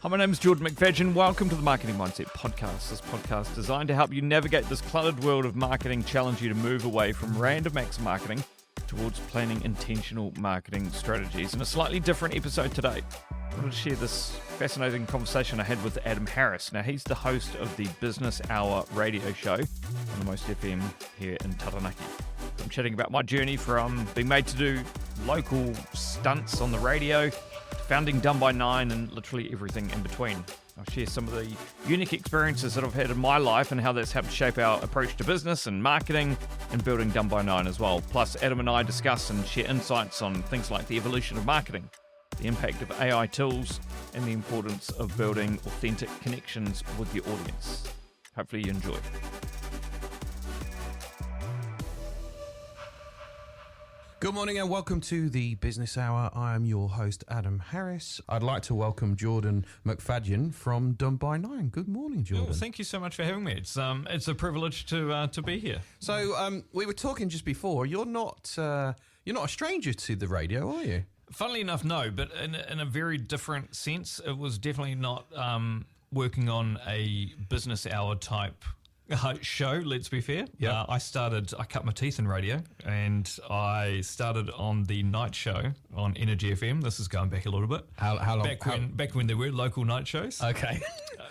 Hi, my name is Jordan McFadgen. Welcome to the Marketing Mindset Podcast. This podcast is designed to help you navigate this cluttered world of marketing, challenge you to move away from random acts of marketing towards planning intentional marketing strategies. In a slightly different episode today, I want to share this fascinating conversation I had with Adam Harris. Now, he's the host of the Business Hour radio show on the MostFM here in Taranaki. I'm chatting about my journey from being made to do local stunts on the radio, founding Done by 9, and literally everything in between. I'll share some of the unique experiences that I've had in my life and how that's helped shape our approach to business and marketing and building Done by 9 as well. Plus, Adam and I discuss and share insights on things like the evolution of marketing, the impact of AI tools, and the importance of building authentic connections with your audience. Hopefully you enjoy. Good morning and welcome to the Business Hour. I am your host, Adam Harris. I'd like to welcome Jordan McFadgen from Done by 9. Good morning, Jordan. Oh, thank you so much for having me. It's a privilege to be here. So we were talking just before. You're not a stranger to the radio, are you? Funnily enough, no, but in a very different sense. It was definitely not working on a business hour type show, let's be fair. Yeah. I cut my teeth in radio, and I started on the night show on Energy FM. This is going back a little bit. How long? Back when there were local night shows. Okay.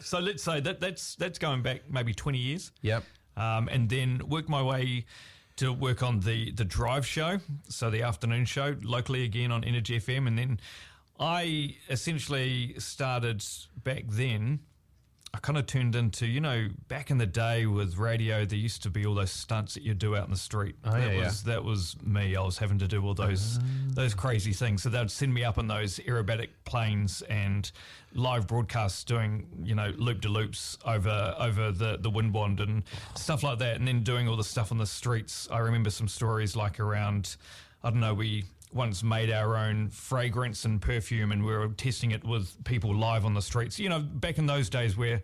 So let's say that's going back maybe 20 years. Yep. And then worked my way to work on the drive show, so the afternoon show, locally again on Energy FM. And then I essentially started back then. I kind of turned into, back in the day with radio, there used to be all those stunts that you do out in the street. That was me. I was having to do all those crazy things. So they'd send me up in those aerobatic planes and live broadcasts doing, loop-de-loops over the wind wand and stuff like that. And then doing all the stuff on the streets. I remember some stories like around, we once made our own fragrance and perfume, and we were testing it with people live on the streets. Back in those days where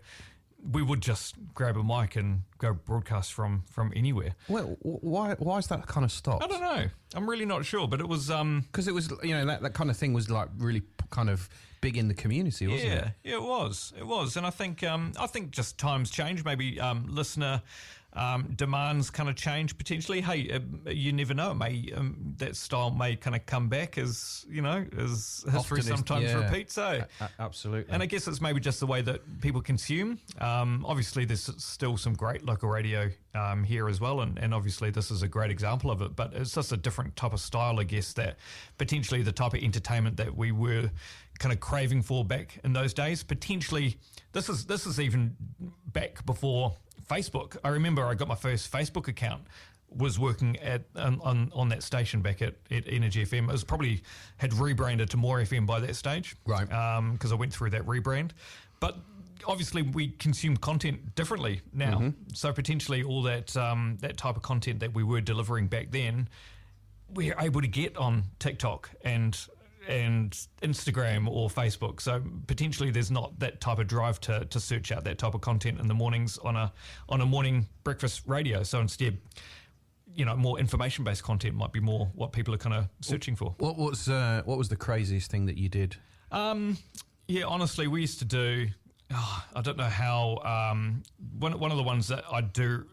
we would just grab a mic and go broadcast from anywhere. Well, why is that kind of stopped? I don't know. I'm really not sure, but it was because it was that kind of thing was like really kind of big in the community, wasn't it? Yeah, it was, and I think just times change. Maybe listener demands kind of change potentially. Hey, you never know. It may that style may kind of come back as history sometimes repeats. So absolutely. And I guess it's maybe just the way that people consume. Obviously, there's still some great local radio here as well, and obviously this is a great example of it. But it's just a different type of style, I guess, that potentially the type of entertainment that we were kind of craving for back in those days. Potentially, this is even back before Facebook. I remember I got my first Facebook account, was working on that station back at Energy FM. It was probably had rebranded to More FM by that stage. Right. Because I went through that rebrand. But obviously we consume content differently now. Mm-hmm. So potentially all that type of content that we were delivering back then, we're able to get on TikTok and Instagram or Facebook. So potentially there's not that type of drive to search out that type of content in the mornings on a morning breakfast radio. So instead, more information-based content might be more what people are kind of searching for. What was the craziest thing that you did? Honestly, we used to do, I don't know how, one of the ones that I do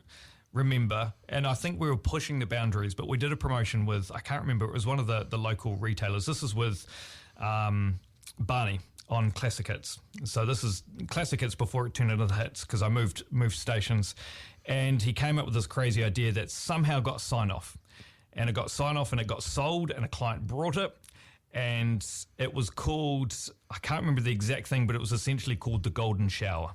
remember, and I think we were pushing the boundaries, but we did a promotion with, I can't remember, it was one of the local retailers. This is with Barney on Classic Hits. So this is Classic Hits before it turned into the Hits, because I moved stations, and he came up with this crazy idea that somehow got sign-off. And it got sign-off and it got sold, and a client brought it, and it was called, I can't remember the exact thing, but it was essentially called the Golden Shower,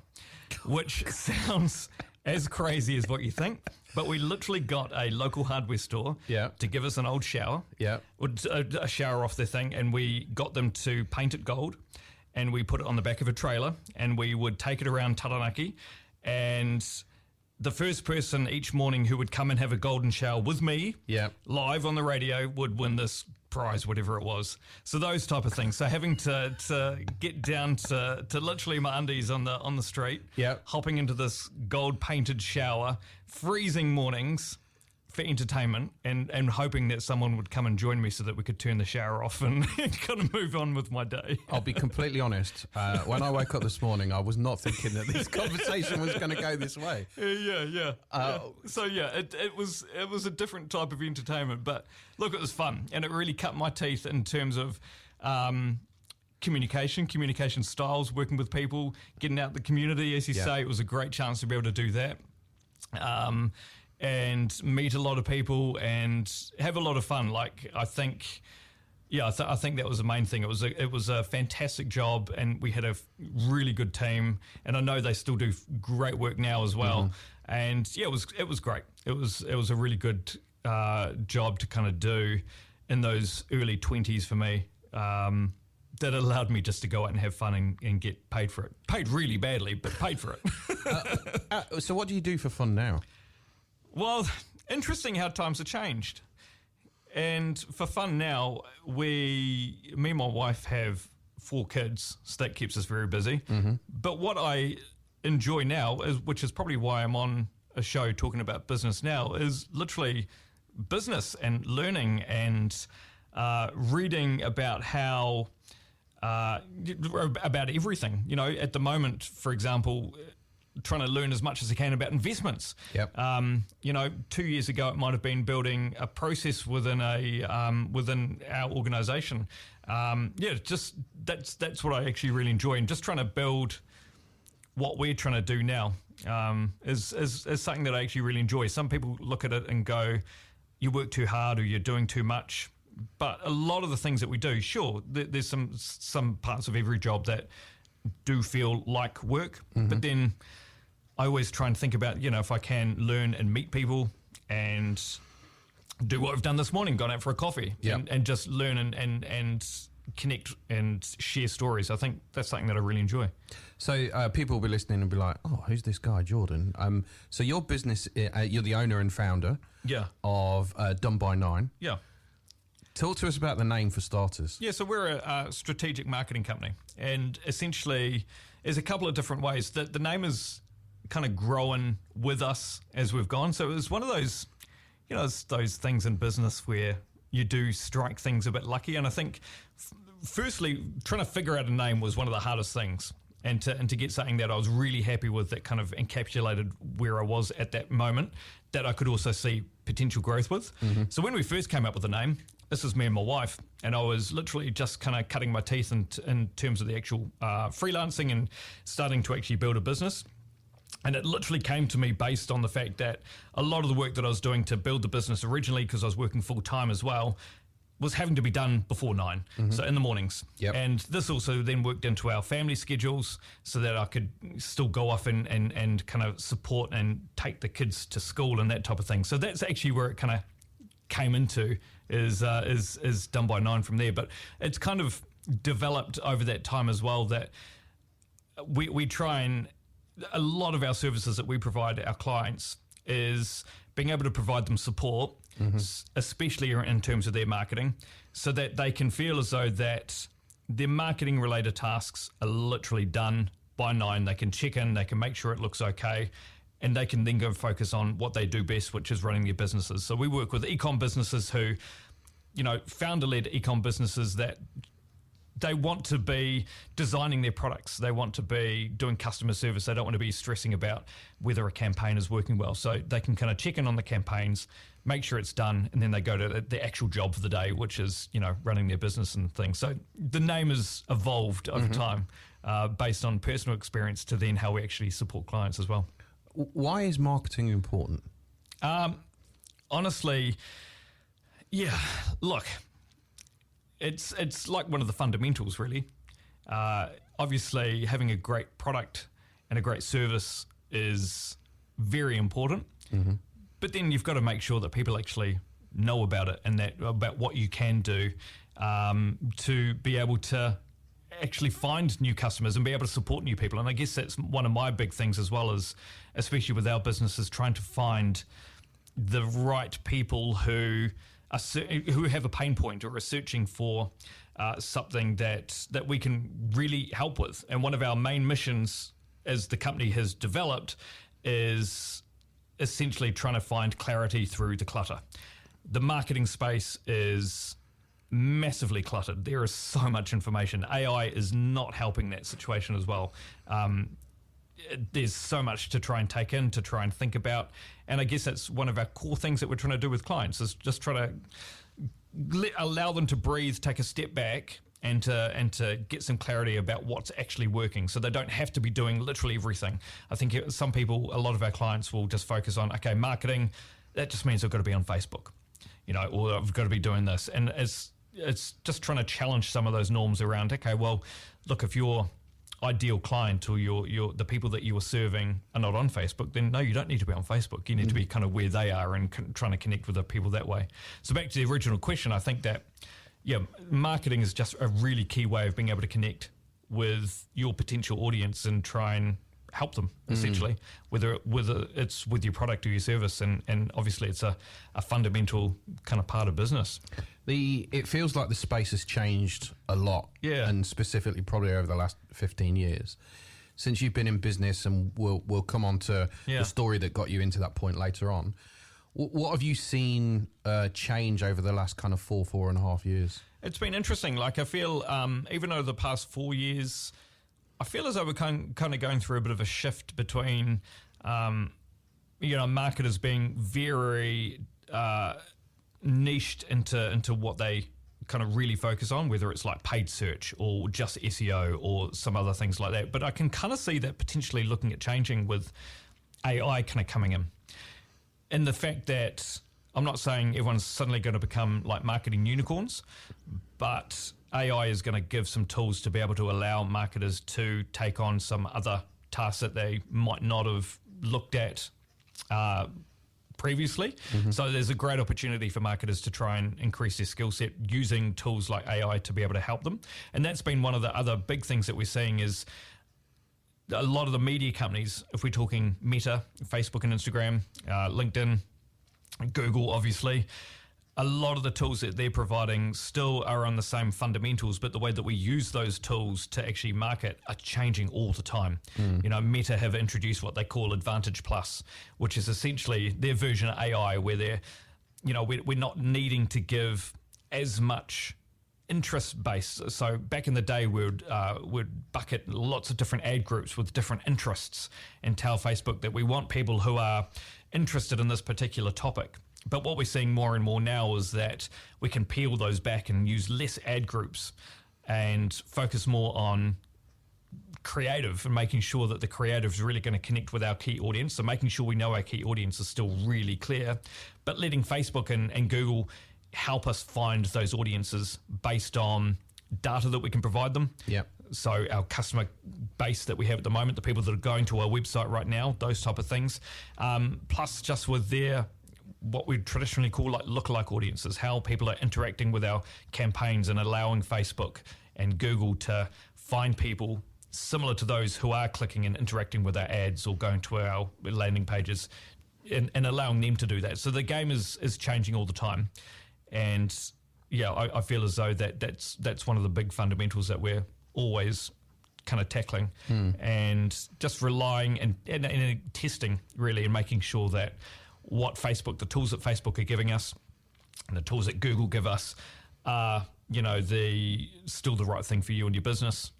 which sounds as crazy as what you think. But we literally got a local hardware store to give us an old shower, a shower off their thing, and we got them to paint it gold, and we put it on the back of a trailer, and we would take it around Taranaki, and the first person each morning who would come and have a golden shower with me live on the radio would win this prize, whatever it was. So those type of things. So having to get down to literally my undies on the street, hopping into this gold painted shower, freezing mornings, for entertainment and hoping that someone would come and join me so that we could turn the shower off and kind of move on with my day. I'll be completely honest. When I woke up this morning, I was not thinking that this conversation was going to go this way. Yeah. So it was a different type of entertainment, but look, it was fun, and it really cut my teeth in terms of communication styles, working with people, getting out in the community, as you say. It was a great chance to be able to do that. And meet a lot of people and have a lot of fun. Like, I think that was the main thing. It was a fantastic job, and we had a really good team. And I know they still do great work now as well. Mm-hmm. And it was great. It was a really good job to kind of do in those early 20s for me. That allowed me just to go out and have fun and get paid for it. Paid really badly, but paid for it. So what do you do for fun now? Well, interesting how times have changed. And for fun now, me and my wife have 4 kids, so that keeps us very busy. Mm-hmm. But what I enjoy now, which is probably why I'm on a show talking about business now, is literally business and learning and reading about how, about everything. You know, at the moment, for example, trying to learn as much as I can about investments. Yep. 2 years ago, it might have been building a process within within our organisation. Just that's what I actually really enjoy, and just trying to build what we're trying to do now is something that I actually really enjoy. Some people look at it and go, "You work too hard," or "You're doing too much." But a lot of the things that we do, sure, there's some parts of every job that do feel like work, mm-hmm. but then I always try and think about, if I can learn and meet people and do what I've done this morning, gone out for a coffee, and just learn and connect and share stories. I think that's something that I really enjoy. So people will be listening and be like, "Oh, who's this guy, Jordan?" So your business, you're the owner and founder of Done by 9. Yeah. Talk to us about the name for starters. Yeah, so we're a strategic marketing company, and essentially there's a couple of different ways that the name is kind of growing with us as we've gone. So it was one of those, those things in business where you do strike things a bit lucky. And I think, firstly, trying to figure out a name was one of the hardest things. And to get something that I was really happy with, that kind of encapsulated where I was at that moment, that I could also see potential growth with. Mm-hmm. So when we first came up with the name, this is me and my wife, and I was literally just kind of cutting my teeth in terms of the actual freelancing and starting to actually build a business. And it literally came to me based on the fact that a lot of the work that I was doing to build the business originally, because I was working full time as well, was having to be done before 9, mm-hmm. so in the mornings. Yep. And this also then worked into our family schedules so that I could still go off and kind of support and take the kids to school and that type of thing. So that's actually where it kind of came into, is Done by 9 from there. But it's kind of developed over that time as well, that we try, and a lot of our services that we provide our clients is being able to provide them support, mm-hmm. especially in terms of their marketing, so that they can feel as though that their marketing related tasks are literally done by 9. They can check in, they can make sure it looks okay, and they can then go focus on what they do best, which is running their businesses. So we work with e-com businesses who, founder-led e-com businesses that they want to be designing their products. They want to be doing customer service. They don't want to be stressing about whether a campaign is working well. So they can kind of check in on the campaigns, make sure it's done, and then they go to the actual job for the day, which is, running their business and things. So the name has evolved over mm-hmm. time based on personal experience to then how we actually support clients as well. Why is marketing important? Honestly, look, it's like one of the fundamentals, really. Obviously, having a great product and a great service is very important. Mm-hmm. But then you've got to make sure that people actually know about it and about what you can do to be able to actually find new customers and be able to support new people. And I guess that's one of my big things as well, as especially with our business, is trying to find the right people who have a pain point or are searching for something that we can really help with. And one of our main missions as the company has developed is essentially trying to find clarity through the clutter. The marketing space is massively cluttered. There is so much information. AI is not helping that situation as well. There's so much to try and take in, to try and think about. And I guess that's one of our core things that we're trying to do with clients, is just try to allow them to breathe, take a step back, and to get some clarity about what's actually working, so they don't have to be doing literally everything. I think a lot of our clients will just focus on, okay, marketing, that just means I've got to be on Facebook, or I've got to be doing this. And it's just trying to challenge some of those norms around, okay, well, look, if your ideal client or the people that you are serving are not on Facebook, then no, you don't need to be on Facebook. You need to be kind of where they are and trying to connect with the people that way. So back to the original question, I think that, marketing is just a really key way of being able to connect with your potential audience and try and help them, essentially, whether it's with your product or your service. And obviously it's a fundamental kind of part of business. It feels like the space has changed a lot, and specifically probably over the last 15 years. Since you've been in business, and we'll come on to the story that got you into that point later on, what have you seen change over the last kind of 4.5 years? It's been interesting. Like, I feel, even over the past 4 years, I feel as though we're kind of going through a bit of a shift between, marketers being very niched into what they kind of really focus on, whether it's like paid search or just SEO or some other things like that. But I can kind of see that potentially looking at changing with AI kind of coming in. And the fact that I'm not saying everyone's suddenly going to become like marketing unicorns, but AI is going to give some tools to be able to allow marketers to take on some other tasks that they might not have looked at previously. So there's a great opportunity for marketers to try and increase their skill set using tools like AI to be able to help them. And that's been one of the other big things that we're seeing is a lot of the media companies, if we're talking Meta, Facebook and Instagram, LinkedIn, Google, obviously, a lot of the tools that they're providing still are on the same fundamentals, but the way that we use those tools to actually market are changing all the time. Meta have introduced what they call Advantage Plus, which is essentially their version of AI, where they're, we're not needing to give as much interest based. So back in the day, we'd bucket lots of different ad groups with different interests and tell Facebook that we want people who are interested in this particular topic. But what we're seeing more and more now is that we can peel those back and use less ad groups and focus more on creative and making sure that the creative is really going to connect with our key audience. So making sure we know our key audience is still really clear, but letting Facebook and Google help us find those audiences based on data that we can provide them. So our customer base that we have at the moment, the people that are going to our website right now, those type of things, plus just with their what we traditionally call like lookalike audiences, how people are interacting with our campaigns and allowing Facebook and Google to find people similar to those who are clicking and interacting with our ads or going to our landing pages, and allowing them to do that. So the game is changing all the time. And I feel as though that's one of the big fundamentals that we're always kind of tackling, and just relying and testing really, and making sure that the tools that Facebook are giving us and the tools that Google give us are, still the right thing for you and your business,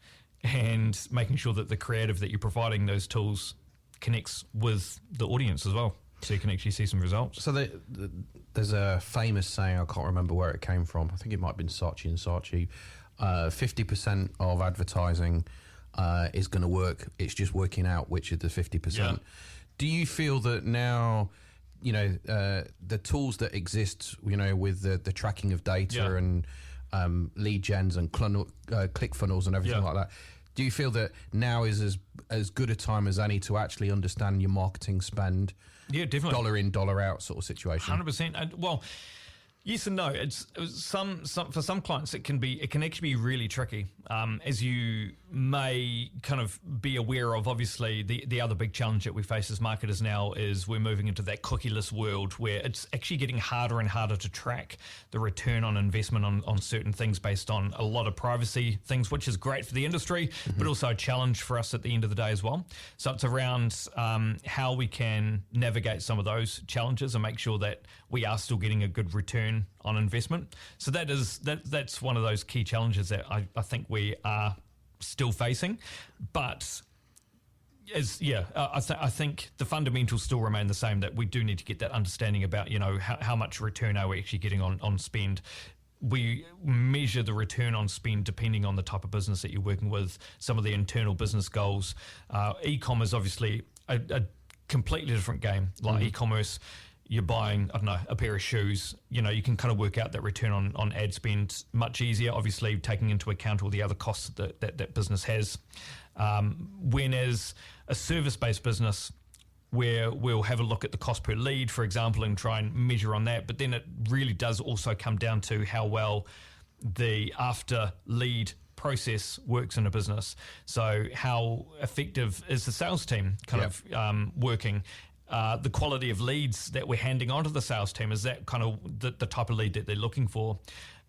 and making sure that the creative that you're providing those tools connects with the audience as well, so you can actually see some results. So there's a famous saying, I can't remember where it came from. I think it might have been Saatchi and Saatchi. 50% of advertising is going to work. It's just working out which of the 50%. Yeah. Do you feel that now, the tools that exist, with the tracking of data and lead gens and click funnels and everything like that, do you feel that now is as good a time as any to actually understand your marketing spend? Yeah, definitely. Dollar in, dollar out sort of situation. 100%. Well, Yes and no. It's some for some clients it can actually be really tricky. As you may kind of be aware of, obviously the other big challenge that we face as marketers now is we're moving into that cookieless world where it's actually getting harder and harder to track the return on investment on certain things based on a lot of privacy things, which is great for the industry, but also a challenge for us at the end of the day as well. So it's around how we can navigate some of those challenges and make sure that we are still getting a good return on investment. So that's one of those key challenges that I think we are still facing. But I think the fundamentals still remain the same, that we do need to get that understanding about, how much return are we actually getting on spend. We measure the return on spend depending on the type of business that you're working with, some of the internal business goals. E-commerce, obviously, a completely different game. Like e-commerce, you're buying, I don't know, a pair of shoes, you can kind of work out that return on ad spend much easier, obviously taking into account all the other costs that business has. When as a service-based business, where we'll have a look at the cost per lead, for example, and try and measure on that, but then it really does also come down to how well the after lead process works in a business. So how effective is the sales team kind of working? The quality of leads that we're handing onto the sales team, is that kind of the type of lead that they're looking for?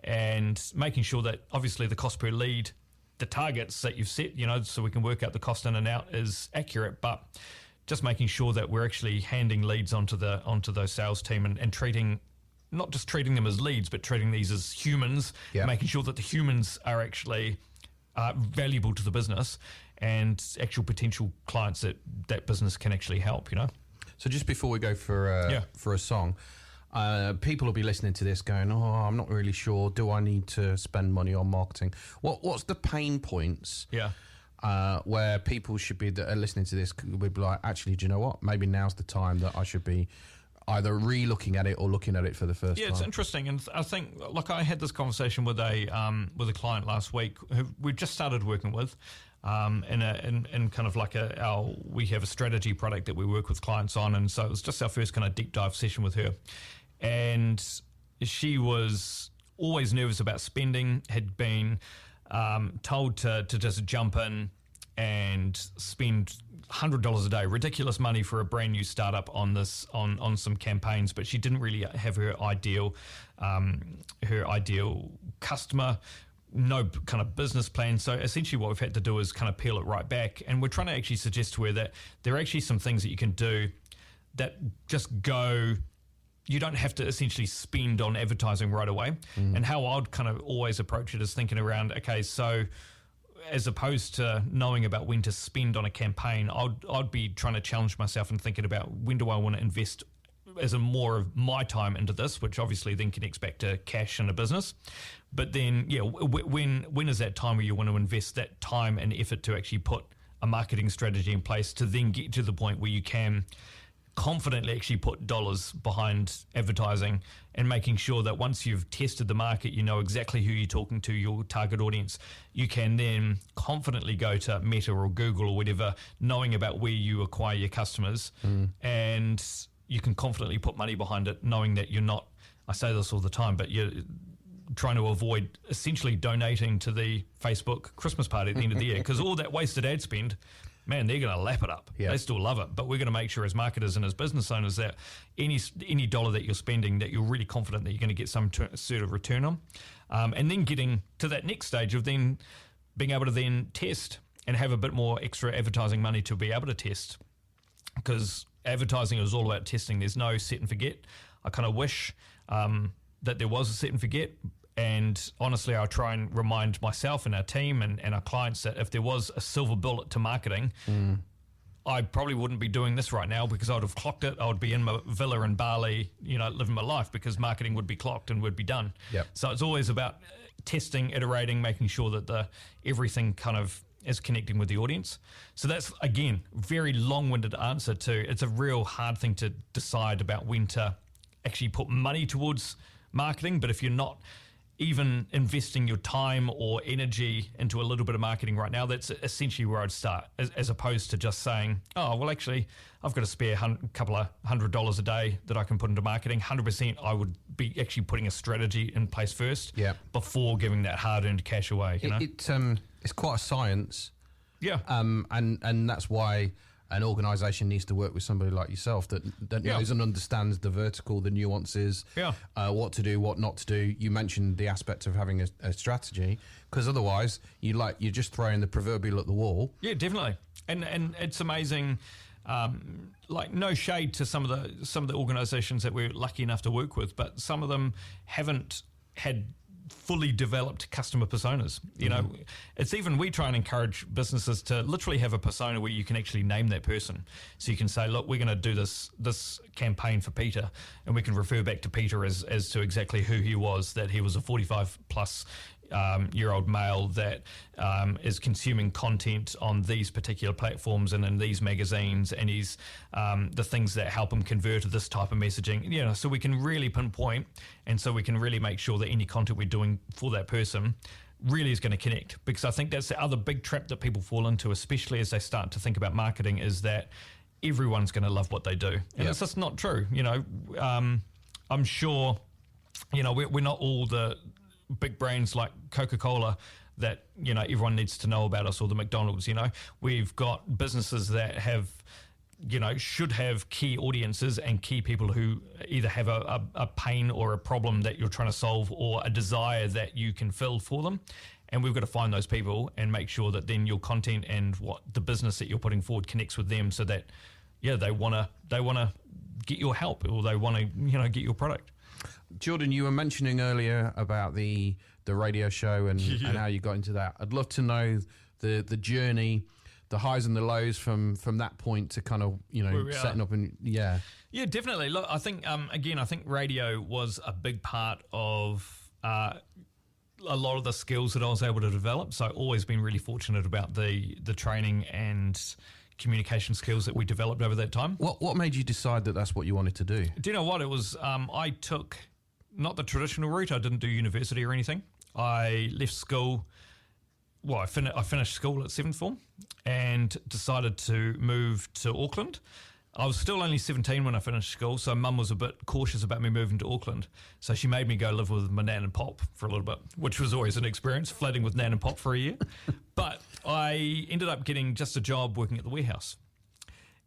And making sure that obviously the cost per lead, the targets that you've set, so we can work out the cost in and out, is accurate, but just making sure that we're actually handing leads onto those sales team and not just treating them as leads, but treating these as humans, making sure that the humans are actually valuable to the business and actual potential clients that business can actually help, So just before we go for a song, people will be listening to this going, I'm not really sure. Do I need to spend money on marketing? What's the pain points where people should be that are listening to this would be like, actually, do you know what? Maybe now's the time that I should be either re-looking at it or looking at it for the first time. Yeah, it's interesting. And I think, I had this conversation with a client last week who we've just started working with. In kind of like we have a strategy product that we work with clients on, and so it was just our first kind of deep dive session with her, and she was always nervous about spending, had been told to just jump in and spend $100 a day, ridiculous money for a brand new startup on some campaigns, but she didn't really have her ideal customer, no kind of business plan. So essentially what we've had to do is kind of peel it right back, and we're trying to actually suggest to her that there are actually some things that you can do that just go, you don't have to essentially spend on advertising right away. And how I'd kind of always approach it is thinking around, okay, so as opposed to knowing about when to spend on a campaign, I'd be trying to challenge myself and thinking about when do I want to invest as a more of my time into this, which obviously then connects back to cash in a business. But then, when is that time where you want to invest that time and effort to actually put a marketing strategy in place to then get to the point where you can confidently actually put dollars behind advertising, and making sure that once you've tested the market, you know exactly who you're talking to, your target audience, you can then confidently go to Meta or Google or whatever, knowing about where you acquire your customers, and you can confidently put money behind it, knowing that you're not, I say this all the time, but you're trying to avoid essentially donating to the Facebook Christmas party at the end of the year, because all that wasted ad spend, man, they're going to lap it up. They still love it, but we're going to make sure as marketers and as business owners that any dollar that you're spending, that you're really confident that you're going to get some sort of return on. And then getting to that next stage of then being able to then test and have a bit more extra advertising money to be able to test, because advertising is all about testing. There's no set and forget. I kind of wish that there was a set and forget. And honestly, I try and remind myself and our team and our clients that if there was a silver bullet to marketing, I probably wouldn't be doing this right now, because I would have clocked it. I would be in my villa in Bali, living my life, because marketing would be clocked and would be done. So it's always about testing, iterating, making sure that everything kind of is connecting with the audience. So that's, again, very long-winded answer to, it's a real hard thing to decide about when to actually put money towards marketing. But if you're not even investing your time or energy into a little bit of marketing right now, that's essentially where I'd start, as opposed to just saying, oh, well, actually, I've got a spare couple of $100 a day that I can put into marketing. 100%, I would be actually putting a strategy in place first before giving that hard-earned cash away. You know? It's quite a science. Yeah. And that's why an organisation needs to work with somebody like yourself that knows and understands the vertical, the nuances, what to do, what not to do. You mentioned the aspect of having a strategy, because otherwise you're just throwing the proverbial at the wall. Yeah, definitely. And it's amazing. Like, no shade to some of the organisations that we're lucky enough to work with, but some of them haven't had fully developed customer personas. You know, it's even, we try and encourage businesses to literally have a persona where you can actually name that person. So you can say, look, we're going to do this campaign for Peter, and we can refer back to Peter as to exactly who he was, that he was a 45 plus year old male that is consuming content on these particular platforms and in these magazines, and he's the things that help him convert to this type of messaging. You know, so we can really pinpoint, and so we can really make sure that any content we're doing for that person really is going to connect. Because I think that's the other big trap that people fall into, especially as they start to think about marketing, is that everyone's going to love what they do, and it's just not true. You know, I'm sure, you know, we're not all the big brands like Coca-Cola that, you know, everyone needs to know about us, or the McDonald's. You know, we've got businesses that have, you know, should have key audiences and key people who either have a pain or a problem that you're trying to solve, or a desire that you can fill for them. And we've got to find those people and make sure that then your content and what the business that you're putting forward connects with them, so that they want to get your help, or they want to, you know, get your product. Jordan, you were mentioning earlier about the radio show and how you got into that. I'd love to know the journey, the highs and the lows from that point to kind of, you know, setting up and Yeah, definitely. Look, I think I think radio was a big part of a lot of the skills that I was able to develop. So I've always been really fortunate about the training and communication skills that we developed over that time. What made you decide that that's what you wanted to do? Do you know what? It was, I took not the traditional route. I didn't do university or anything. I left school. Well, I finished school at 7th form and decided to move to Auckland. I was still only 17 when I finished school, so Mum was a bit cautious about me moving to Auckland. So she made me go live with my nan and pop for a little bit, which was always an experience, flatting with nan and pop for a year. But I ended up getting just a job working at the warehouse.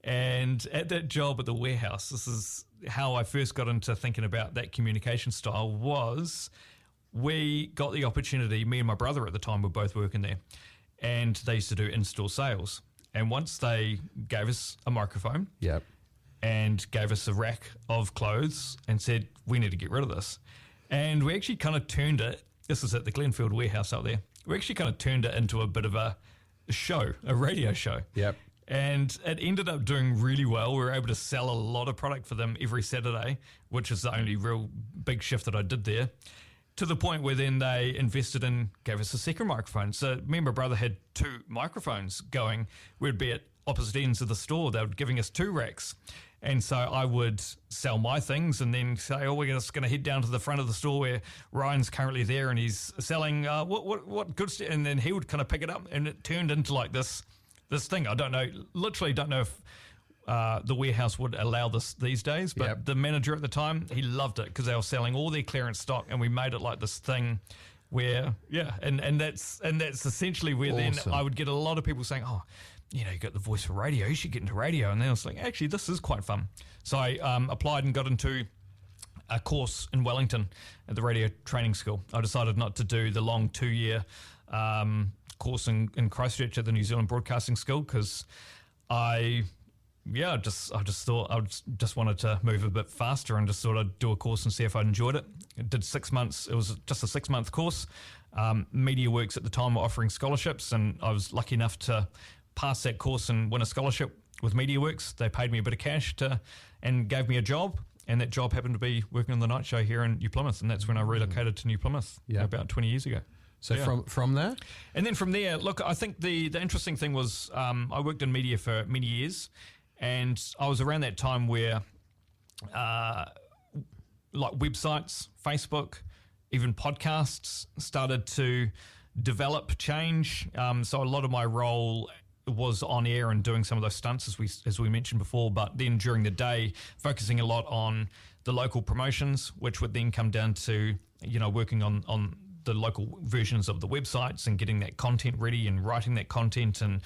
And at that job at the warehouse, this is how I first got into thinking about that communication style, was we got the opportunity, me and my brother at the time were both working there, and they used to do in-store sales. And once they gave us a microphone and gave us a rack of clothes and said, we need to get rid of this. And we actually kind of turned it, this is at the Glenfield warehouse out there, we actually kind of turned it into a bit of a show, a radio show. And it ended up doing really well. We were able to sell a lot of product for them every Saturday, which is the only real big shift that I did there, to the point where then they invested and gave us a second microphone. So me and my brother had 2 microphones going. We'd be at opposite ends of the store. They were giving us 2 racks. And so I would sell my things and then say, oh, we're just going to head down to the front of the store where Ryan's currently there and he's selling what good stuff. And then he would kind of pick it up, and it turned into like this thing. I don't know, literally don't know if the warehouse would allow this these days, but the manager at the time, he loved it because they were selling all their clearance stock, and we made it like this thing where, and that's essentially where then I would get a lot of people saying, oh, you know, you got the voice for radio, you should get into radio. And then I was like, actually, this is quite fun. So I applied and got into a course in Wellington at the radio training school. I decided not to do the long 2-year course in Christchurch at the New Zealand Broadcasting School, because I just thought I just wanted to move a bit faster and just thought I'd do a course and see if I enjoyed it. It did 6 months. It was just a 6-month course. MediaWorks at the time were offering scholarships, and I was lucky enough to pass that course and win a scholarship with MediaWorks. They paid me a bit of cash and gave me a job, and that job happened to be working on the night show here in New Plymouth, and that's when I relocated to New Plymouth about 20 years ago. So from there? And then from there, look, I think the interesting thing was I worked in media for many years, and I was around that time where like websites, Facebook, even podcasts started to develop, change. So a lot of my role was on air and doing some of those stunts as we mentioned before, but then during the day focusing a lot on the local promotions, which would then come down to working on the local versions of the websites and getting that content ready and writing that content and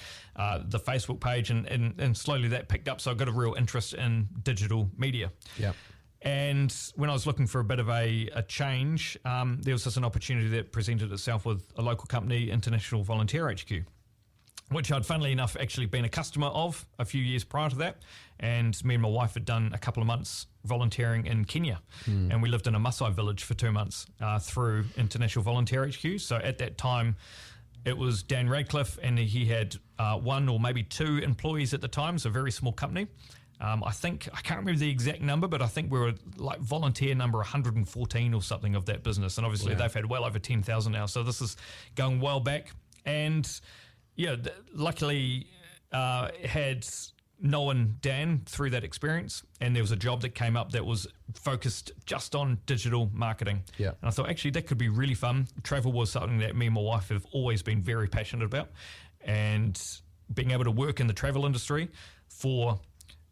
the Facebook page and slowly that picked up. So I got a real interest in digital media. Yeah. And when I was looking for a bit of a change, there was just an opportunity that presented itself with a local company, International Volunteer HQ, which I'd funnily enough actually been a customer of a few years prior to that. And me and my wife had done a couple of months volunteering in Kenya. And we lived in a Maasai village for 2 months through International Volunteer HQ. So at that time, it was Dan Radcliffe, and he had one or maybe two employees at the time, so a very small company. I can't remember the exact number, but I think we were like volunteer number 114 or something of that business. And obviously they've had well over 10,000 now. So this is going well back. And luckily had known Dan through that experience, and there was a job that came up that was focused just on digital marketing. Yeah. And I thought actually that could be really fun. Travel was something that me and my wife have always been very passionate about, and being able to work in the travel industry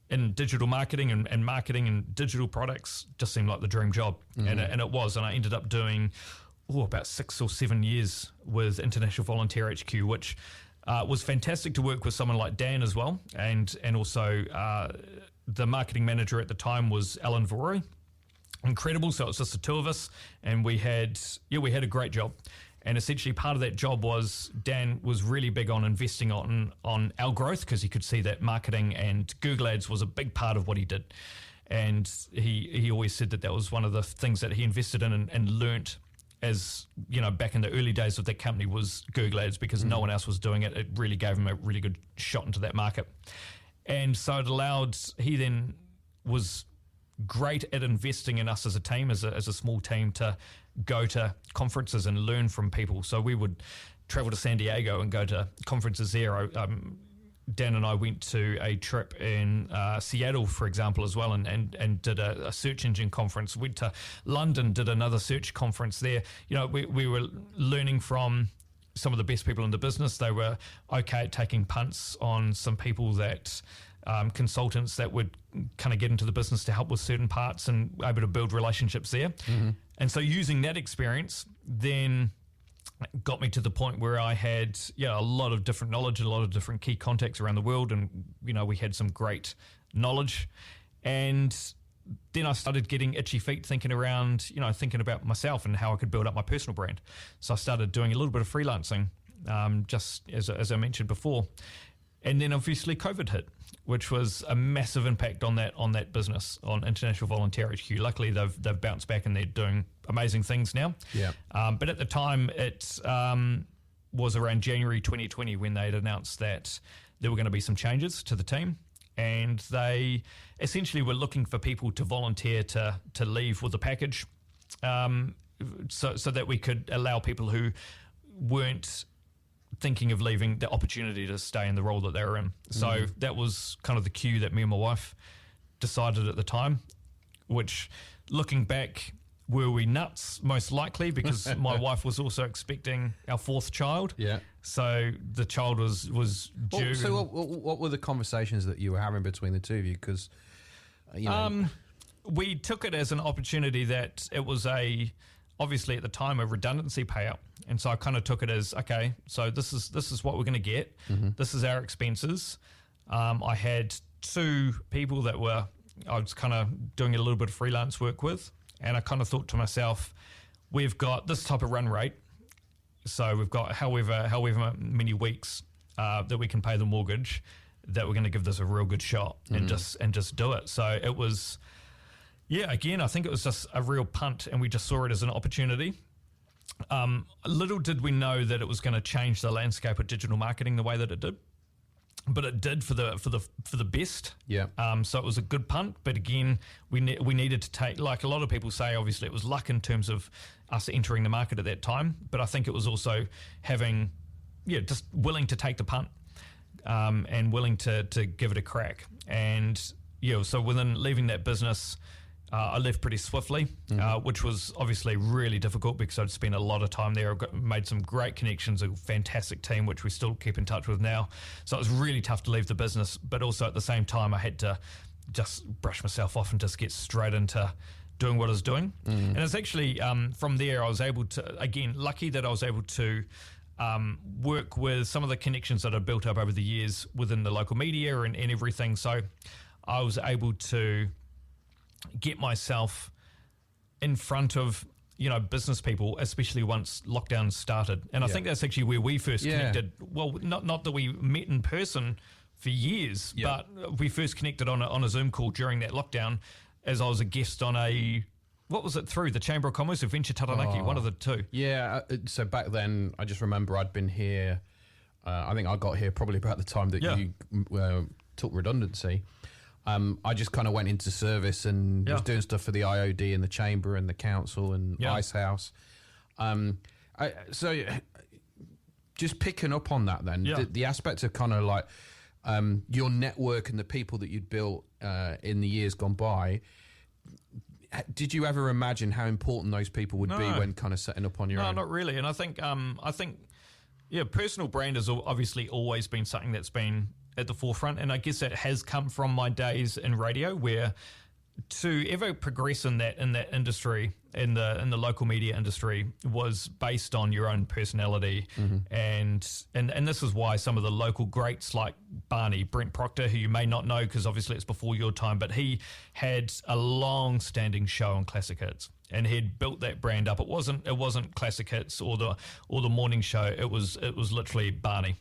in digital marketing and marketing and digital products just seemed like the dream job. And it was, and I ended up doing about 6 or 7 years with International Volunteer HQ, which was fantastic to work with someone like Dan as well. And also the marketing manager at the time was Alan Varori. Incredible. So it was just the two of us, and we had a great job. And essentially part of that job was Dan was really big on investing on our growth, because he could see that marketing and Google Ads was a big part of what he did. And he always said that was one of the things that he invested in and learnt as, back in the early days of that company was Google Ads, because no one else was doing it. It really gave him a really good shot into that market. And so it allowed, he then was great at investing in us as a team, as a small team, to go to conferences and learn from people. So we would travel to San Diego and go to conferences there. Dan and I went to a trip in Seattle, for example, as well, and did a search engine conference. Went to London, did another search conference there. We were learning from some of the best people in the business. They were okay at taking punts on some people that consultants that would kind of get into the business to help with certain parts, and able to build relationships there. And so using that experience then got me to the point where I had a lot of different knowledge, a lot of different key contacts around the world, and we had some great knowledge. And then I started getting itchy feet thinking about myself and how I could build up my personal brand. So I started doing a little bit of freelancing, just as I mentioned before. And then obviously COVID hit, which was a massive impact on that business, on International Volunteer HQ. Luckily, they've bounced back and they're doing amazing things now. Yeah. But at the time, it was around January 2020 when they'd announced that there were going to be some changes to the team, and they essentially were looking for people to volunteer to leave with a package, so that we could allow people who weren't thinking of leaving the opportunity to stay in the role that they were in. So that was kind of the cue that me and my wife decided at the time, which, looking back, were we nuts? Most likely, because my wife was also expecting our fourth child. Yeah. So the child was due. So what were the conversations that you were having between the two of you? Because, we took it as an opportunity that it was obviously at the time a redundancy payout. And so I kind of took it as, okay, so this is what we're going to get. This is our expenses. I had 2 people that I was kind of doing a little bit of freelance work with. And I kind of thought to myself, we've got this type of run rate. So we've got however many weeks that we can pay the mortgage, that we're going to give this a real good shot and just do it. So it was, again, I think it was just a real punt, and we just saw it as an opportunity. Little did we know that it was going to change the landscape of digital marketing the way that it did, but it did for the best. Yeah. So it was a good punt, but again, we needed to take, like a lot of people say, obviously it was luck in terms of us entering the market at that time, but I think it was also having, just willing to take the punt, and willing to give it a crack. And so within leaving that business, I left pretty swiftly, which was obviously really difficult because I'd spent a lot of time there. Made some great connections, a fantastic team, which we still keep in touch with now. So it was really tough to leave the business, but also at the same time, I had to just brush myself off and just get straight into doing what I was doing. And it's actually from there I was able to, again, lucky that I was able to work with some of the connections that I'd built up over the years within the local media and everything. So I was able to get myself in front of, business people, especially once lockdown started. And I think that's actually where we first connected. Well, not that we met in person for years, but we first connected on a Zoom call during that lockdown as I was a guest on what was it, through the Chamber of Commerce or Venture Taranaki, one of the two. Yeah, so back then, I just remember I'd been here, I think I got here probably about the time that you took redundancy. I just kind of went into service and was doing stuff for the IOD and the Chamber and the Council and Ice House. So just picking up on that then, the aspect of kind of like your network and the people that you'd built in the years gone by, did you ever imagine how important those people would be when kind of setting up on your own? No, not really. And I think, personal brand has obviously always been something that's been at the forefront, and I guess that has come from my days in radio, where to ever progress in that industry, in the local media industry, was based on your own personality, and this is why some of the local greats like Brent Proctor, who you may not know because obviously it's before your time, but he had a long-standing show on Classic Hits. And he'd built that brand up. It wasn't Classic Hits or the morning show. It was literally Barney.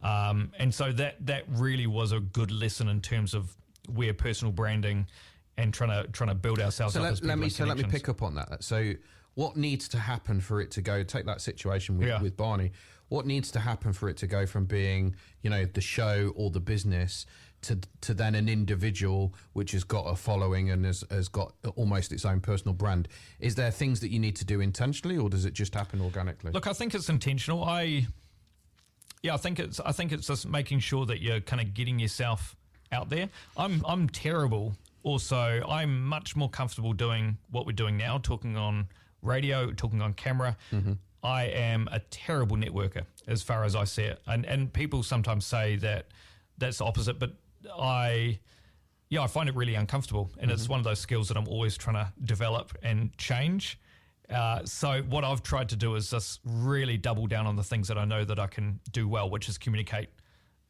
And so that really was a good lesson in terms of where personal branding and trying to build ourselves up as people. Let me pick up on that. So what needs to happen for it to go? Take that situation with Barney. What needs to happen for it to go from being the show or the business to then an individual which has got a following and has got almost its own personal brand? Is there things that you need to do intentionally, or does it just happen organically? Look, I think it's intentional. I think it's just making sure that you're kind of getting yourself out there. I'm terrible. Also, I'm much more comfortable doing what we're doing now, talking on radio, talking on camera. I am a terrible networker as far as I see it. And people sometimes say that that's the opposite, but I find it really uncomfortable, and it's one of those skills that I'm always trying to develop and change. So what I've tried to do is just really double down on the things that I know that I can do well, which is communicate,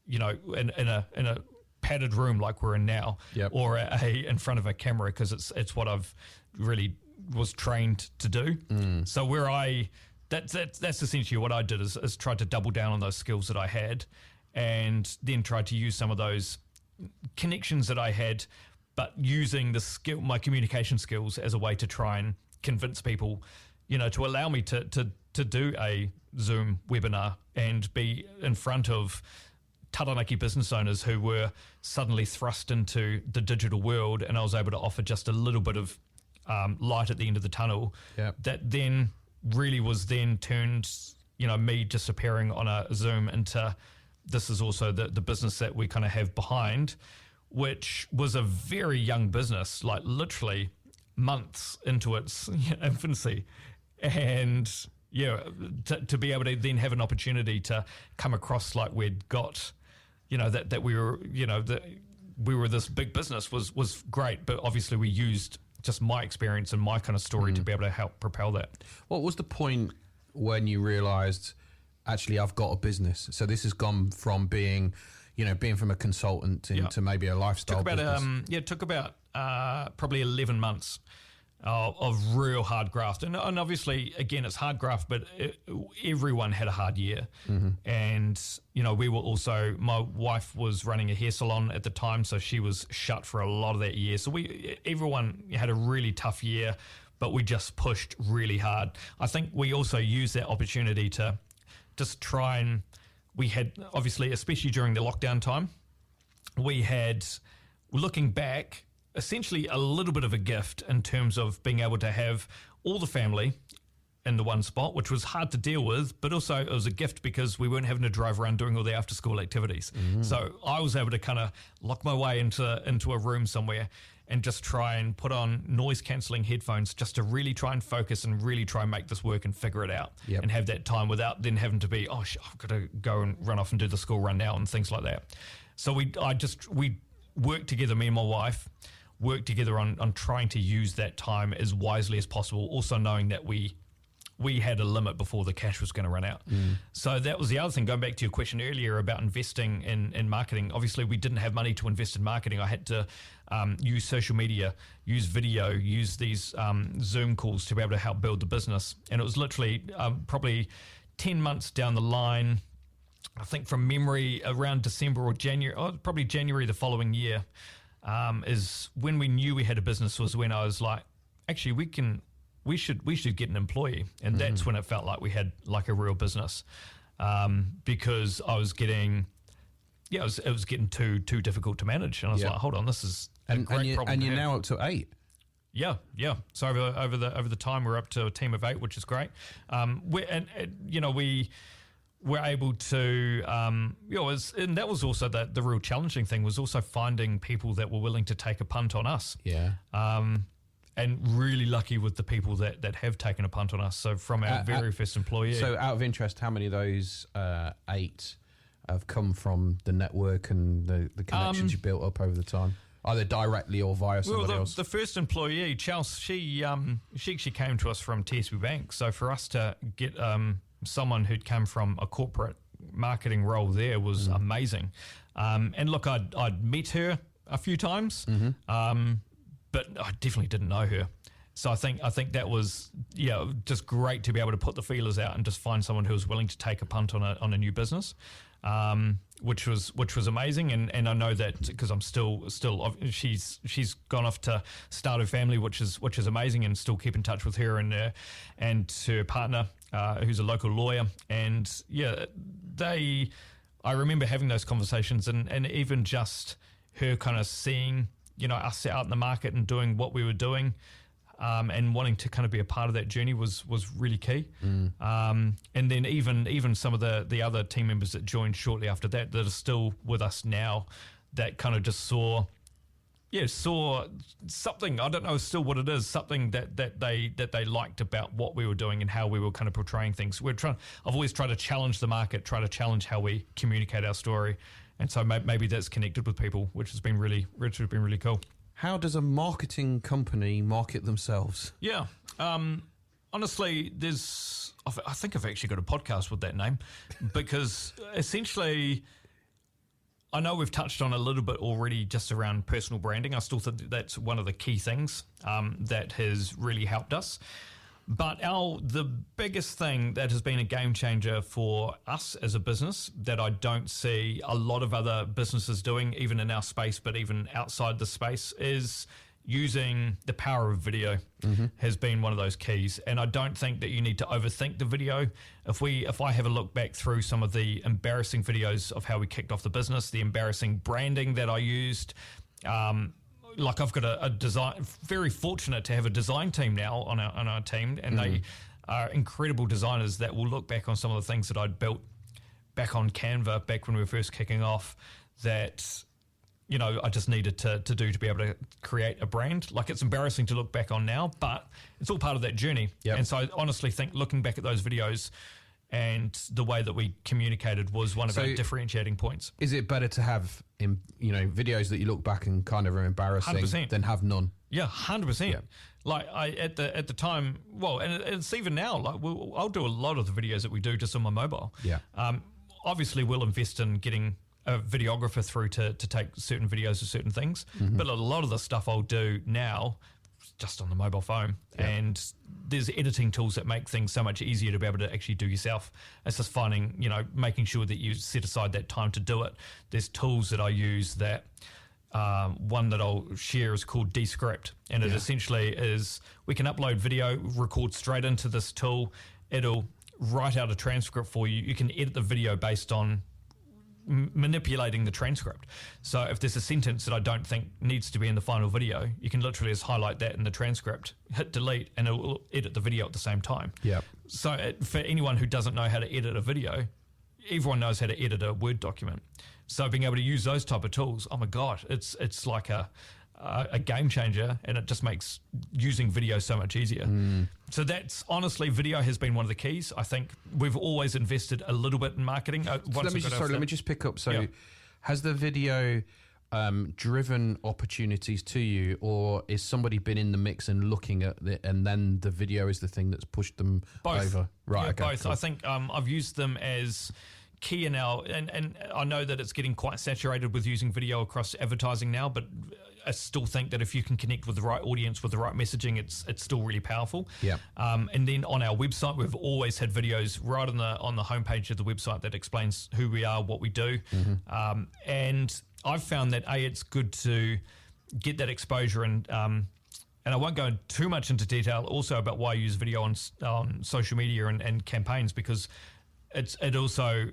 in a padded room like we're in now, or in front of a camera, because it's what I've really was trained to do. So where that's essentially what I did is tried to double down on those skills that I had, and then tried to use some of those connections that I had, but using my communication skills as a way to try and convince people, to allow me to do a Zoom webinar and be in front of Taranaki business owners who were suddenly thrust into the digital world, and I was able to offer just a little bit of light at the end of the tunnel. That then really was then turned, me just appearing on a Zoom into this is also the business that we kind of have behind, which was a very young business, like literally months into its infancy. And to be able to then have an opportunity to come across like we'd got, that we were, that we were this big business was great. But obviously we used just my experience and my kind of story to be able to help propel that. What was the point when you realised, actually, I've got a business? So this has gone from being, being from a consultant into maybe a lifestyle business. It took about probably 11 months of real hard graft. And obviously, again, it's hard graft, but everyone had a hard year. And, we were also, my wife was running a hair salon at the time, so she was shut for a lot of that year. So everyone had a really tough year, but we just pushed really hard. I think we also used that opportunity to just try and, we had obviously, especially during the lockdown time, we had, looking back, essentially a little bit of a gift in terms of being able to have all the family in the one spot, which was hard to deal with, but also it was a gift because we weren't having to drive around doing all the after school activities. So I was able to kind of lock my way into a room somewhere and just try and put on noise cancelling headphones just to really try and focus and really try and make this work and figure it out and have that time without then having to be, I've got to go and run off and do the school run now and things like that. So we worked together, me and my wife, worked together on trying to use that time as wisely as possible, also knowing that we had a limit before the cash was going to run out. So that was the other thing, going back to your question earlier about investing in marketing. Obviously, we didn't have money to invest in marketing. I had to use social media, use video, use these Zoom calls to be able to help build the business. And it was literally probably 10 months down the line, I think from memory, around December or January, probably January the following year, is when we knew we had a business, was when I was like, actually, we should get an employee. And that's when it felt like we had like a real business, because I was getting, it was getting too difficult to manage. And I was like, hold on, this is a great problem. And you're now up to 8. Yeah. So over the time, we're up to a team of 8, which is great. We were able to, and that was also the real challenging thing, was also finding people that were willing to take a punt on us. Yeah. And really lucky with the people that have taken a punt on us. So from our very first employee. So out of interest, how many of those 8 have come from the network and the connections you built up over the time, either directly or via somebody else? The first employee, Chelsea, she came to us from TSB Bank. So for us to get someone who'd come from a corporate marketing role there was amazing. And look, I'd met her a few times, but I definitely didn't know her. So I think that was just great to be able to put the feelers out and just find someone who was willing to take a punt on a new business, which was amazing. And I know that because I'm still she's gone off to start her family, which is amazing, and still keep in touch with her and her partner, who's a local lawyer. And I remember having those conversations and even just her kind of seeing, us out in the market and doing what we were doing, and wanting to kind of be a part of that journey was really key. And then even some of the other team members that joined shortly after that are still with us now, that kind of just saw something, I don't know still what it is, something that they liked about what we were doing and how we were kind of portraying things. I've always tried to challenge the market, try to challenge how we communicate our story. And so maybe that's connected with people, which has been really cool. How does a marketing company market themselves? Yeah. Honestly, I think I've actually got a podcast with that name, because essentially, I know we've touched on a little bit already just around personal branding. I still think that's one of the key things that has really helped us. But the biggest thing that has been a game changer for us as a business, that I don't see a lot of other businesses doing, even in our space, but even outside the space, is using the power of video. Has been one of those keys. And I don't think that you need to overthink the video. If I have a look back through some of the embarrassing videos of how we kicked off the business, the embarrassing branding that I used, like I've got a design, very fortunate to have a design team now on our team, and they are incredible designers that will look back on some of the things that I'd built back on Canva, back when we were first kicking off, that, I just needed to do to be able to create a brand. Like, it's embarrassing to look back on now, but it's all part of that journey. Yep. And so I honestly think looking back at those videos and the way that we communicated was one of our differentiating points. Is it better to have, videos that you look back and kind of are embarrassing 100%. Than have none? Yeah, 100%. Yeah. Like at the time, and it's even now. Like I'll do a lot of the videos that we do just on my mobile. Yeah. Obviously, we'll invest in getting a videographer through to take certain videos of certain things, but a lot of the stuff I'll do now just on the mobile phone. Yeah. And there's editing tools that make things so much easier to be able to actually do yourself. It's just finding, making sure that you set aside that time to do it. There's tools that I use that, one that I'll share is called Descript. And it essentially is, we can upload video, record straight into this tool. It'll write out a transcript for you. You can edit the video based on manipulating the transcript. So if there's a sentence that I don't think needs to be in the final video, you can literally just highlight that in the transcript, hit delete, and it will edit the video at the same time. Yeah. So for anyone who doesn't know how to edit a video, everyone knows how to edit a Word document. So being able to use those type of tools, oh my God, it's like a a game changer, and it just makes using video so much easier. So that's honestly, video has been one of the keys. I think we've always invested a little bit in marketing. Let me just pick up. So Yeah. has the video driven opportunities to you, or is somebody been in the mix and looking at it, and then the video is the thing that's pushed them over? Right, Yeah, okay, both. cool. I think I've used them as key in our, and I know that it's getting quite saturated with using video across advertising now, but I still think that if you can connect with the right audience with the right messaging, it's still really powerful. Yeah. And then on our website, we've always had videos right on the homepage of the website that explains who we are, what we do, and I've found that it's good to get that exposure, and I won't go too much into detail also about why I use video on social media and campaigns, because it also,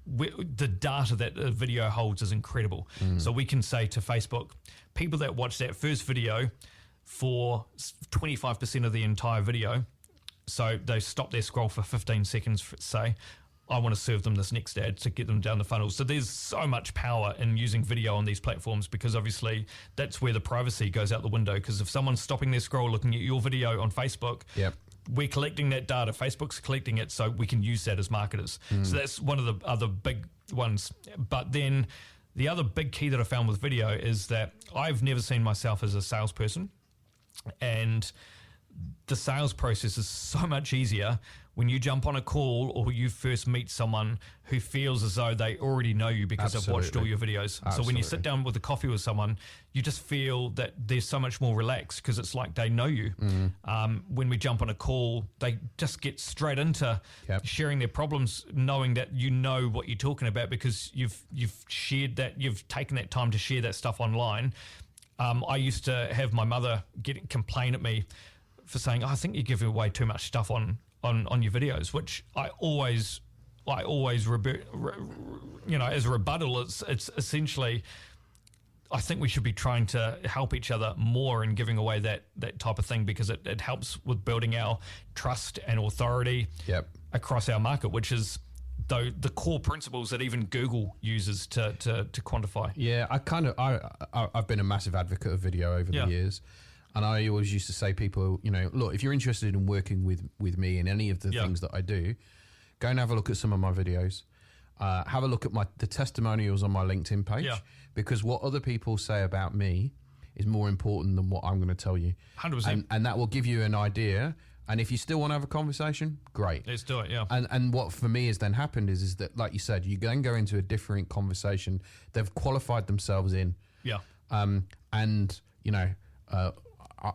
the data that the video holds is incredible. So we can say to Facebook, people that watch that first video for 25% of the entire video, so they stop their scroll for 15 seconds, say, I want to serve them this next ad to get them down the funnel. So there's so much power in using video on these platforms, because obviously that's where the privacy goes out the window. Because if someone's stopping their scroll looking at your video on Facebook, we're collecting that data. Facebook's collecting it, so we can use that as marketers. So that's one of the other big ones. But then the other big key that I found with video is that I've never seen myself as a salesperson, and the sales process is so much easier when you jump on a call or you first meet someone who feels as though they already know you because they've watched all your videos. So when you sit down with a coffee with someone, you just feel that there's so much more relaxed, because it's like they know you. When we jump on a call, they just get straight into sharing their problems, knowing that you know what you're talking about because you've shared that, you've taken that time to share that stuff online. I used to have my mother complain at me for saying, I think you give away too much stuff on your videos, which I always as a rebuttal, it's essentially, I think we should be trying to help each other more in giving away that type of thing, because it helps with building our trust and authority across our market, which is the core principles that even Google uses to quantify. Yeah, I've been a massive advocate of video over the years. And I always used to say, people, look, if you're interested in working with me in any of the things that I do, go and have a look at some of my videos. Have a look at the testimonials on my LinkedIn page, because what other people say about me is more important than what I'm going to tell you. 100%. And that will give you an idea. And if you still want to have a conversation, great. Let's do it, yeah. And what for me has then happened is that, like you said, you then go into a different conversation. They've qualified themselves in. Yeah.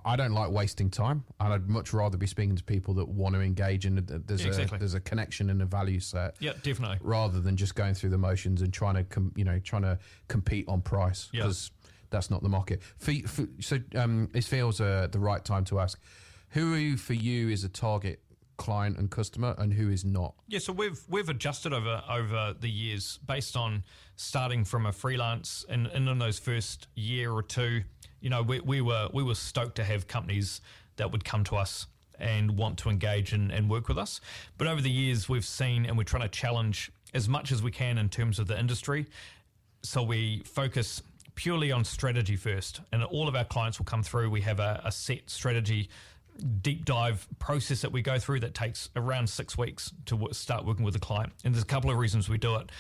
I don't like wasting time, and I'd much rather be speaking to people that want to engage, and there's a connection and a value set. Yeah, definitely. Rather than just going through the motions and trying to compete on price, because that's not the market. So it feels the right time to ask, who for you is a target client and customer, and who is not? Yeah, so we've adjusted over the years based on starting from a freelance, and in those first year or two. We were stoked to have companies that would come to us and want to engage and work with us. But over the years, we've seen, and we're trying to challenge as much as we can in terms of the industry. So we focus purely on strategy first, and all of our clients will come through. We have a set strategy deep dive process that we go through that takes around 6 weeks to start working with a client. And there's a couple of reasons we do it.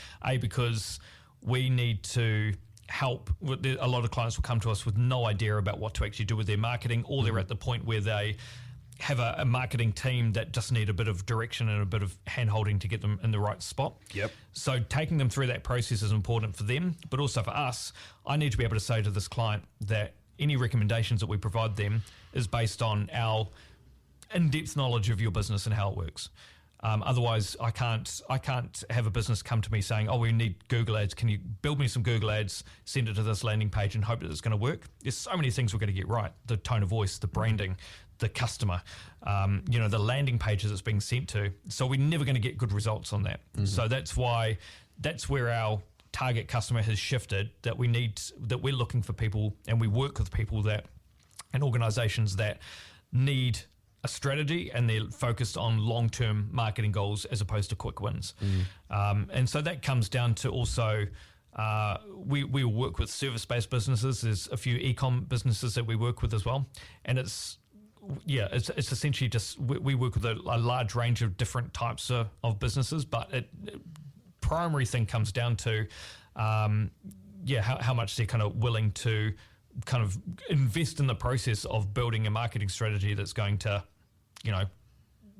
Because we need to help. A lot of clients will come to us with no idea about what to actually do with their marketing, or they're at the point where they have a marketing team that just need a bit of direction and a bit of hand-holding to get them in the right spot. So taking them through that process is important for them, but also for us. I need to be able to say to this client that any recommendations that we provide them is based on our in-depth knowledge of your business and how it works. Otherwise, I can't have a business come to me saying, "Oh, we need Google ads. Can you build me some Google ads? Send it to this landing page and hope that it's going to work." There's so many things we're going to get right: the tone of voice, the branding, the customer, the landing pages it's being sent to. So we're never going to get good results on that. So that's where our target customer has shifted. That we're looking for people, and we work with people and organizations that need a strategy, and they're focused on long-term marketing goals as opposed to quick wins. And so that comes down to also We work with service-based businesses. There's a few e-com businesses that we work with as well, and it's essentially just we work with a large range of different types of businesses, but primary thing comes down to how much they're kind of willing to kind of invest in the process of building a marketing strategy that's going to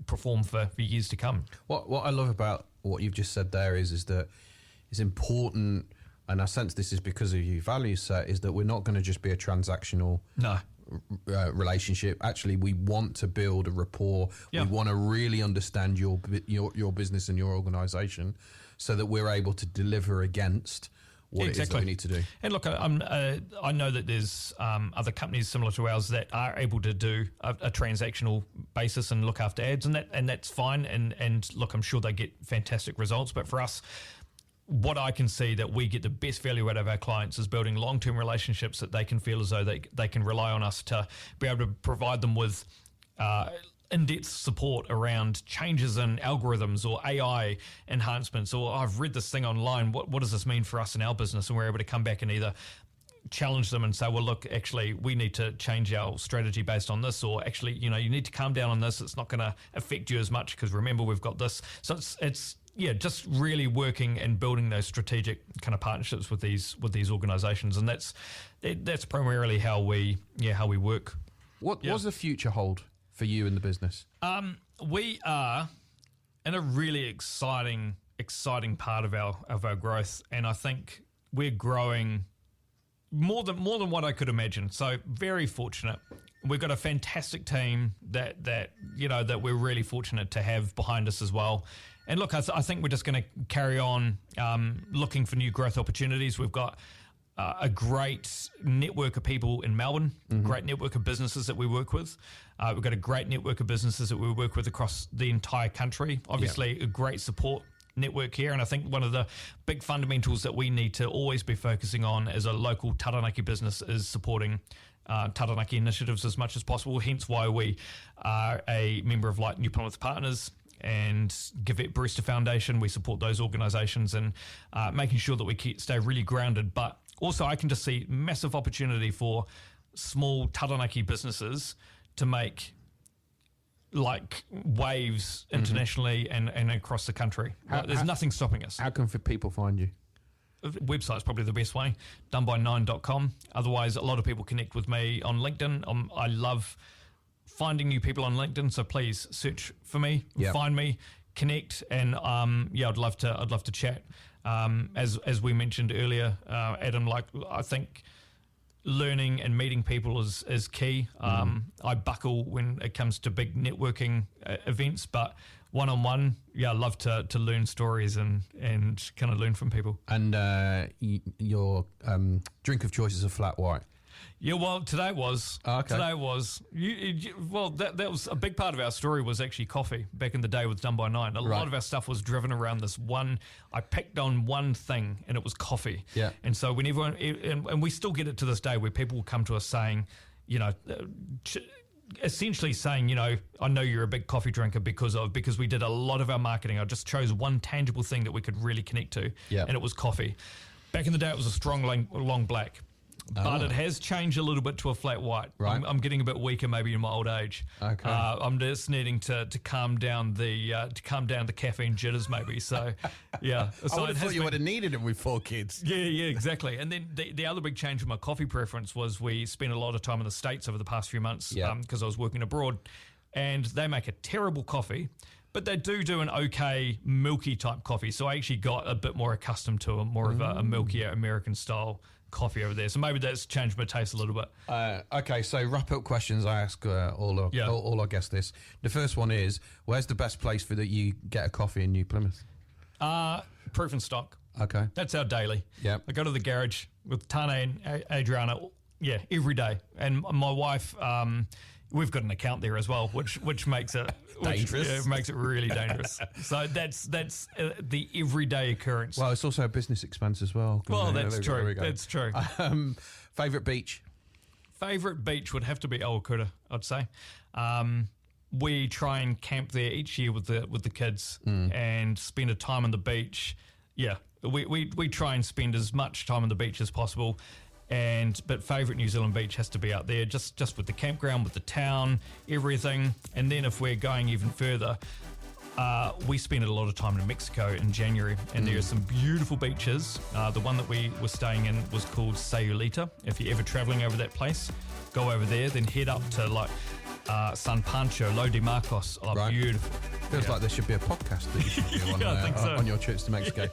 perform for years to come. What I love about what you've just said there is that it's important, and I sense this is because of your value set, is that we're not going to just be a transactional relationship. Actually, we want to build a rapport. We want to really understand your business and your organisation, so that we're able to deliver against what it is that we need to do. And look, I know that there's other companies similar to ours that are able to do a transactional basis and look after ads, and that's fine. And look, I'm sure they get fantastic results. But for us, what I can see that we get the best value out of our clients is building long-term relationships that they can feel as though they can rely on us to be able to provide them with in-depth support around changes in algorithms or AI enhancements, or I've read this thing online, what does this mean for us in our business? And we're able to come back and either challenge them and say, well, look, actually, we need to change our strategy based on this, or actually, you need to calm down on this. It's not going to affect you as much because remember, we've got this. So it's just really working and building those strategic kind of partnerships with these organizations. And that's primarily how we work. What does the future hold for you in the business? We are in a really exciting part of our growth, and I think we're growing more than what I could imagine. So very fortunate. We've got a fantastic team that we're really fortunate to have behind us as well. And look, I think we're just going to carry on looking for new growth opportunities. We've got a great network of people in Melbourne, great network of businesses that we work with. We've got a great network of businesses that we work with across the entire country. Obviously, a great support network here. And I think one of the big fundamentals that we need to always be focusing on as a local Taranaki business is supporting Taranaki initiatives as much as possible. Hence why we are a member of New Plymouth Partners and Givette Barista Foundation. We support those organisations and making sure that we stay really grounded. But also, I can just see massive opportunity for small Taranaki businesses to make waves internationally and across the country. There's nothing stopping us. How can people find you? Website's probably the best way, doneby9.com. Otherwise, a lot of people connect with me on LinkedIn. I love finding new people on LinkedIn, so please search for me, find me, connect, and I'd love to chat. As we mentioned earlier, Adam, I think learning and meeting people is key. I buckle when it comes to big networking events, but one-on-one, I love to learn stories and kind of learn from people. And your drink of choice is a flat white. Yeah, well, today was. Okay. Today was. That was a big part of our story was actually coffee back in the day with Done by Nine. A lot of our stuff was driven around this one. I picked on one thing, and it was coffee. Yeah. And so and we still get it to this day where people will come to us saying, essentially saying, I know you're a big coffee drinker because we did a lot of our marketing. I just chose one tangible thing that we could really connect to, and it was coffee. Back in the day, it was a strong long black. But it has changed a little bit to a flat white. Right. I'm getting a bit weaker, maybe in my old age. Okay. I'm just needing to calm down the caffeine jitters, maybe. So, yeah. I would have thought you would have needed it with 4 kids. Yeah, exactly. And then the other big change in my coffee preference was we spent a lot of time in the States over the past few months because I was working abroad, and they make a terrible coffee. But they do an okay milky type coffee. So I actually got a bit more accustomed to of a milkier American style coffee over there. So maybe that's changed my taste a little bit. Okay, so wrap up questions I ask all our guests this. The first one is, where's the best place for that you get a coffee in New Plymouth? Proof and Stock. Okay. That's our daily. Yep. I go to the garage with Tane and Adriana, every day. And my wife, we've got an account there as well, which makes it dangerous. Makes it really dangerous. So that's the everyday occurrence. Well, it's also a business expense as well. Well, that's true. That's true. Favorite beach? Favorite beach would have to be Awakura, I'd say. We try and camp there each year with the kids and spend a time on the beach. Yeah, we try and spend as much time on the beach as possible. But favourite New Zealand beach has to be out there, just with the campground, with the town, everything. And then if we're going even further, we spend a lot of time in Mexico in January, and there are some beautiful beaches. The one that we were staying in was called Sayulita. If you're ever travelling over that place, go over there, then head up to like San Pancho, Lo de Marcos. Right. Beautiful. Feels like there should be a podcast that you should do on, I think so. on your trips to Mexico.